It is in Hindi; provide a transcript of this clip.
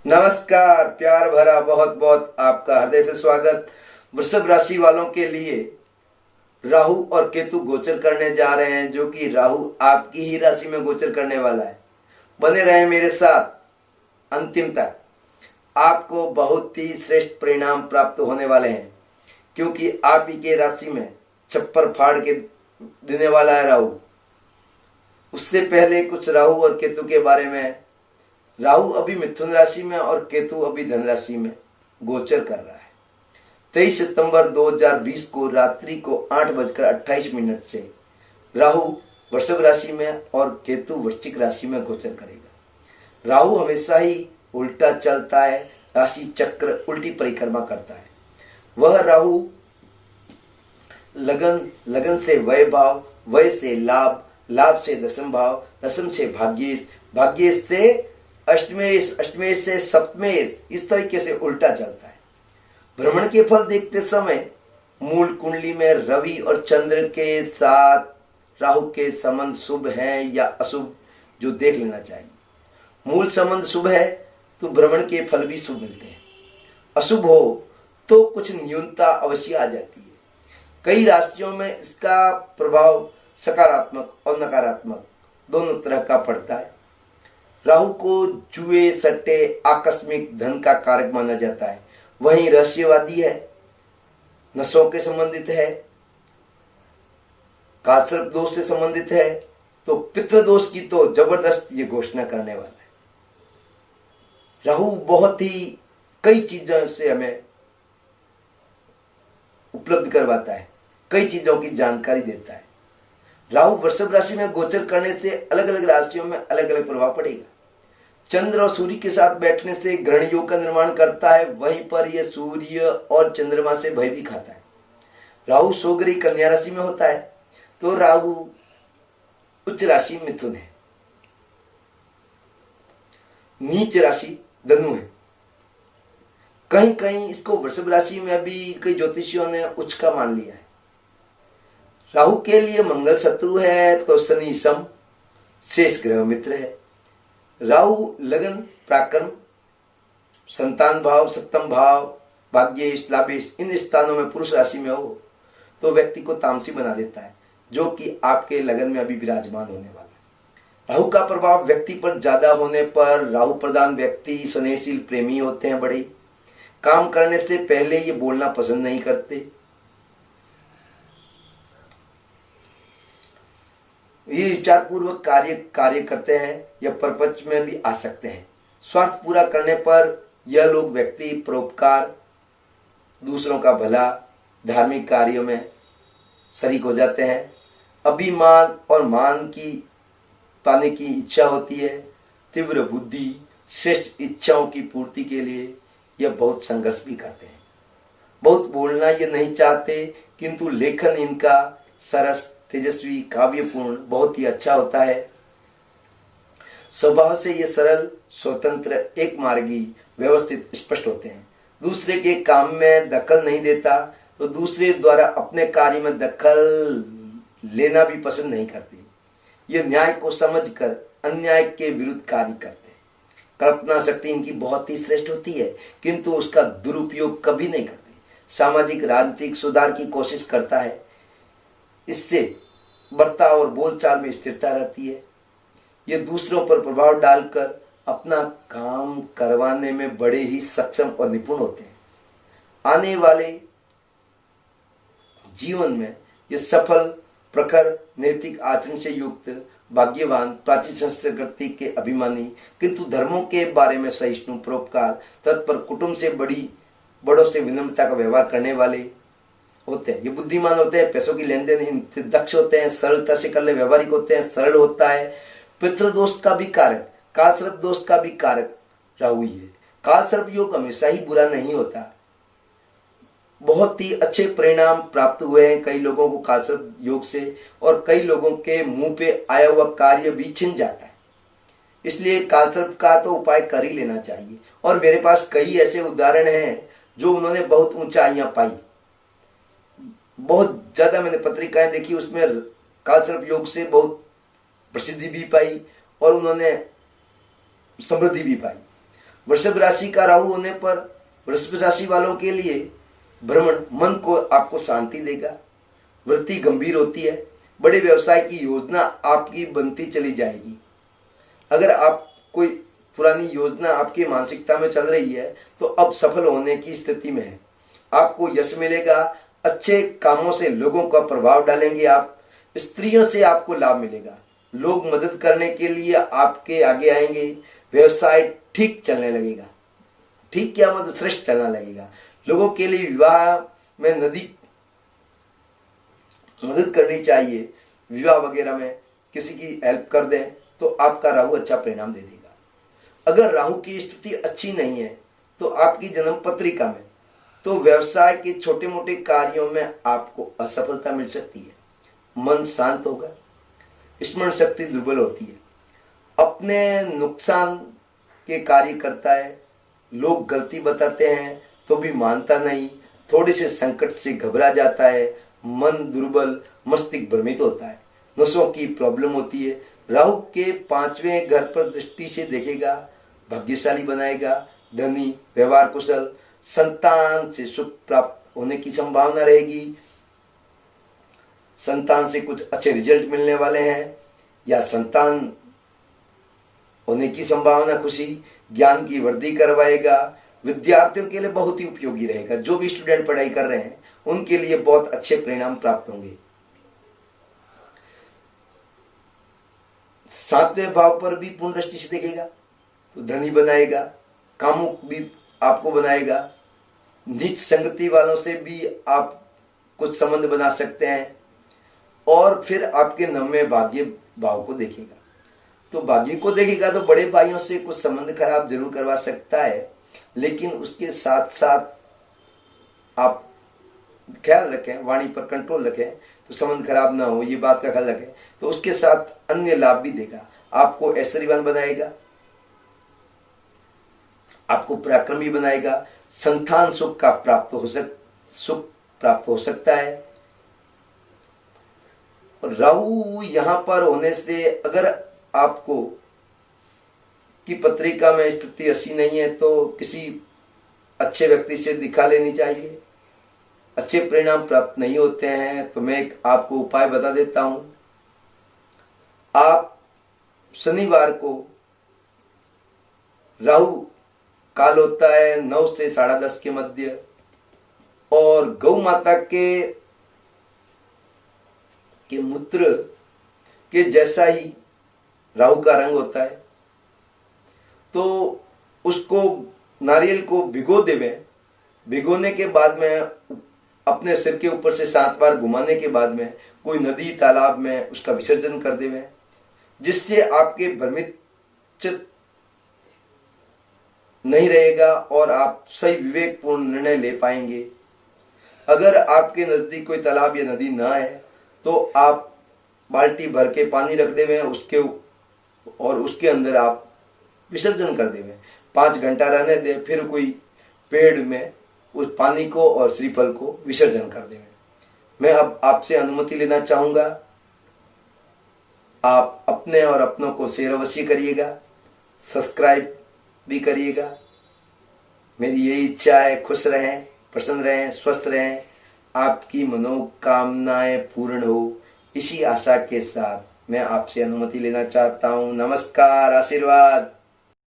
नमस्कार, प्यार भरा बहुत बहुत आपका हृदय से स्वागत। वृषभ राशि वालों के लिए राहु और केतु गोचर करने जा रहे हैं, जो कि राहु आपकी ही राशि में गोचर करने वाला है। बने रहे मेरे साथ अंतिम तक, आपको बहुत ही श्रेष्ठ परिणाम प्राप्त होने वाले हैं, क्योंकि आप ही के राशि में छप्पर फाड़ के देने वाला है राहु। उससे पहले कुछ राहु और केतु के बारे में। राहु अभी मिथुन राशि में और केतु अभी धन राशि में गोचर कर रहा है। 23 सितंबर 2020 को रात्रि को 8:28 से राहु वृषभ राशि में और केतु वृश्चिक राशि में गोचर करेगा। राहु हमेशा ही उल्टा चलता है, राशि चक्र उल्टी परिक्रमा करता है। वह राहु लगन से वय भाव, वय से लाभ, लाभ से दशम भाव, दशम से भाग्येश, भाग्येश से अष्टमेश, अष्टमेश से सप्तमेश, इस तरीके से उल्टा चलता है। भ्रमण के फल देखते समय मूल कुंडली में रवि और चंद्र के साथ राहु के संबंध शुभ हैं या अशुभ, जो देख लेना चाहिए। मूल संबंध शुभ है तो भ्रमण के फल भी शुभ मिलते हैं। अशुभ हो तो कुछ न्यूनता अवश्य आ जाती है। कई राशियों में इसका प्रभाव सकारात्मक और नकारात्मक दोनों तरह का पड़ता है। राहु को जुए, सट्टे, आकस्मिक धन का कारक माना जाता है। वहीं रहस्यवादी है, नशों के संबंधित है, कालसर्प दोष से संबंधित है, तो पितृदोष की तो जबरदस्त ये घोषणा करने वाला है। राहु बहुत ही कई चीजों से हमें उपलब्ध करवाता है, कई चीजों की जानकारी देता है। राहु वृषभ राशि में गोचर करने से अलग अलग राशियों में अलग अलग प्रभाव पड़ेगा। चंद्र और सूर्य के साथ बैठने से ग्रहण योग का निर्माण करता है, वहीं पर यह सूर्य और चंद्रमा से भय भी खाता है। राहु सोगरी कन्या राशि में होता है, तो राहु उच्च राशि मिथुन है, नीच राशि धनु है। कहीं कहीं इसको वृषभ राशि में अभी कई ज्योतिषियों ने उच्च का मान लिया है। राहु के लिए मंगल शत्रु है, तो शनि सम, शेष ग्रह मित्र है। राहु लगन, पराक्रम, संतान भाव, सप्तम भाव, भाग्येश, लाभेश, इन स्थानों में पुरुष राशि में हो तो व्यक्ति को तामसी बना देता है, जो कि आपके लगन में अभी विराजमान होने वाला है। राहु का प्रभाव व्यक्ति पर ज्यादा होने पर राहु प्रधान व्यक्ति स्नेहशील प्रेमी होते हैं। बड़े काम करने से पहले ये बोलना पसंद नहीं करते। ये विचार पूर्वक कार्य करते हैं या परपंच में भी आ सकते हैं। स्वार्थ पूरा करने पर यह लोग व्यक्ति परोपकार, दूसरों का भला, धार्मिक कार्यों में शरीक हो जाते हैं। अभिमान और मान की पाने की इच्छा होती है। तीव्र बुद्धि, श्रेष्ठ इच्छाओं की पूर्ति के लिए यह बहुत संघर्ष भी करते हैं। बहुत बोलना ये नहीं चाहते, किंतु लेखन इनका सरस, तेजस्वी, काव्यपूर्ण बहुत ही अच्छा होता है। स्वभाव से ये सरल, स्वतंत्र, एक मार्गी, व्यवस्थित, स्पष्ट होते हैं। दूसरे के काम में दखल नहीं देता, तो दूसरे द्वारा अपने कार्य में दखल लेना भी पसंद नहीं करते। ये न्याय को समझकर अन्याय के विरुद्ध कार्य करते हैं। कल्पना शक्ति इनकी बहुत ही श्रेष्ठ होती है, किंतु उसका दुरुपयोग कभी नहीं करते। सामाजिक राजनीतिक सुधार की कोशिश करता है, इससे बर्ताव और बोलचाल में स्थिरता रहती है। ये दूसरों पर प्रभाव डालकर अपना काम करवाने में बड़े ही सक्षम और निपुण होते हैं। आने वाले जीवन में ये सफल, प्रखर, नैतिक आचरण से युक्त, भाग्यवान, प्राचीन संस्कृति के अभिमानी, किंतु धर्मों के बारे में सहिष्णु, परोपकार, तत्पर, कुटुंब से बड़ों से विनम्रता का व्यवहार करने वाले होते हैं। ये बुद्धिमान होते हैं, पैसों की लेन देन इनसे दक्ष होते हैं, सरलता से करने व्यवहारिक होते हैं, सरल होता है। पितृदोष का भी कारक, कालसर्प दोष का भी कारक राहु ही है। कालसर्प योग हमेशा ही बुरा नहीं होता। बहुत ही अच्छे परिणाम प्राप्त हुए हैं कई लोगों को कालसर्प योग से, और कई लोगों के मुंह पे आया हुआ कार्य भी छिन जाता है। इसलिए कालसर्प का तो उपाय कर ही लेना चाहिए। और मेरे पास कई ऐसे उदाहरण हैं जो उन्होंने बहुत ऊंचाइयां पाई। बहुत ज्यादा मैंने पत्रिकाएं देखी, उसमें कालसर्प योग से बहुत प्रसिद्धि भी पाई और उन्होंने समृद्धि भी पाई। वृषभ राशि का राहु होने पर वृषभ राशि वालों के लिए भ्रमण मन को आपको शांति देगा। वृत्ति गंभीर होती है। बड़े व्यवसाय की योजना आपकी बनती चली जाएगी। अगर आप कोई पुरानी योजना आपकी मानसिकता में चल रही है तो अब सफल होने की स्थिति में है। आपको यश मिलेगा। अच्छे कामों से लोगों का प्रभाव डालेंगे आप। स्त्रियों से आपको लाभ मिलेगा। लोग मदद करने के लिए आपके आगे आएंगे। व्यवसाय ठीक चलने लगेगा। ठीक क्या मतलब श्रेष्ठ चलना लगेगा। लोगों के लिए विवाह में मदद करनी चाहिए। विवाह वगैरह में किसी की हेल्प कर दें तो आपका राहु अच्छा परिणाम दे देगा। अगर राहु की स्थिति अच्छी नहीं है तो आपकी जन्म पत्रिका में तो व्यवसाय के छोटे मोटे कार्यों में आपको असफलता मिल सकती है। मन शांत होगा। स्मरण शक्ति दुर्बल होती है। अपने नुकसान के कार्य करता है। लोग गलती बताते हैं तो भी मानता नहीं। थोड़े से संकट से घबरा जाता है। मन दुर्बल, मस्तिष्क भ्रमित होता है। नसों की प्रॉब्लम होती है। राहु के 5वें घर पर दृष्टि से देखेगा। भाग्यशाली बनाएगा। धनी, व्यवहार कुशल, संतान से सुख प्राप्त होने की संभावना रहेगी। संतान से कुछ अच्छे रिजल्ट मिलने वाले हैं या संतान होने की संभावना खुशी। ज्ञान की वृद्धि करवाएगा। विद्यार्थियों के लिए बहुत ही उपयोगी रहेगा। जो भी स्टूडेंट पढ़ाई कर रहे हैं उनके लिए बहुत अच्छे परिणाम प्राप्त होंगे। 7वें भाव पर भी पूर्ण दृष्टि से देखेगा तो धनी बनाएगा। कामुक भी आपको बनाएगा। नीच संगति वालों से भी आप कुछ संबंध बना सकते हैं। और फिर आपके 9वें भाग्य भाव को देखेगा तो भाग्य को देखेगा तो बड़े भाइयों से कुछ संबंध खराब जरूर करवा सकता है। लेकिन उसके साथ साथ आप ख्याल रखें, वाणी पर कंट्रोल रखें तो संबंध खराब ना हो, ये बात का ख्याल रखें। तो उसके साथ अन्य लाभ भी देगा। आपको ऐश्वर्यवान बनाएगा। आपको पराक्रमी बनाएगा। संतान सुख प्राप्त हो सकता है। और राहु यहां पर होने से अगर आपको की पत्रिका में स्थिति अच्छी नहीं है तो किसी अच्छे व्यक्ति से दिखा लेनी चाहिए। अच्छे परिणाम प्राप्त नहीं होते हैं तो मैं एक आपको उपाय बता देता हूं। आप शनिवार को राहु काल होता है 9 से 10:30 के मध्य और गौ माता के मूत्र के जैसा ही राहु का रंग होता है तो उसको नारियल को भिगो देवें। भिगोने के बाद में अपने सिर के ऊपर से 7 बार घुमाने के बाद में कोई नदी तालाब में उसका विसर्जन कर देवें, जिससे आपके भ्रमित चित्त नहीं रहेगा और आप सही विवेकपूर्ण निर्णय ले पाएंगे। अगर आपके नजदीक कोई तालाब या नदी ना है तो आप बाल्टी भर के पानी रख देवें उसके अंदर आप विसर्जन कर देवें। 5 घंटा रहने दें, फिर कोई पेड़ में उस पानी को और श्रीफल को विसर्जन कर देवें। मैं अब आपसे अनुमति लेना चाहूंगा। आप अपने और अपनों को शेयर अवश्य करिएगा, सब्सक्राइब भी करिएगा। मेरी यही इच्छा है। खुश रहें, प्रसन्न रहें, स्वस्थ रहें, आपकी मनोकामनाएं पूर्ण हो, इसी आशा के साथ मैं आपसे अनुमति लेना चाहता हूं। नमस्कार, आशीर्वाद।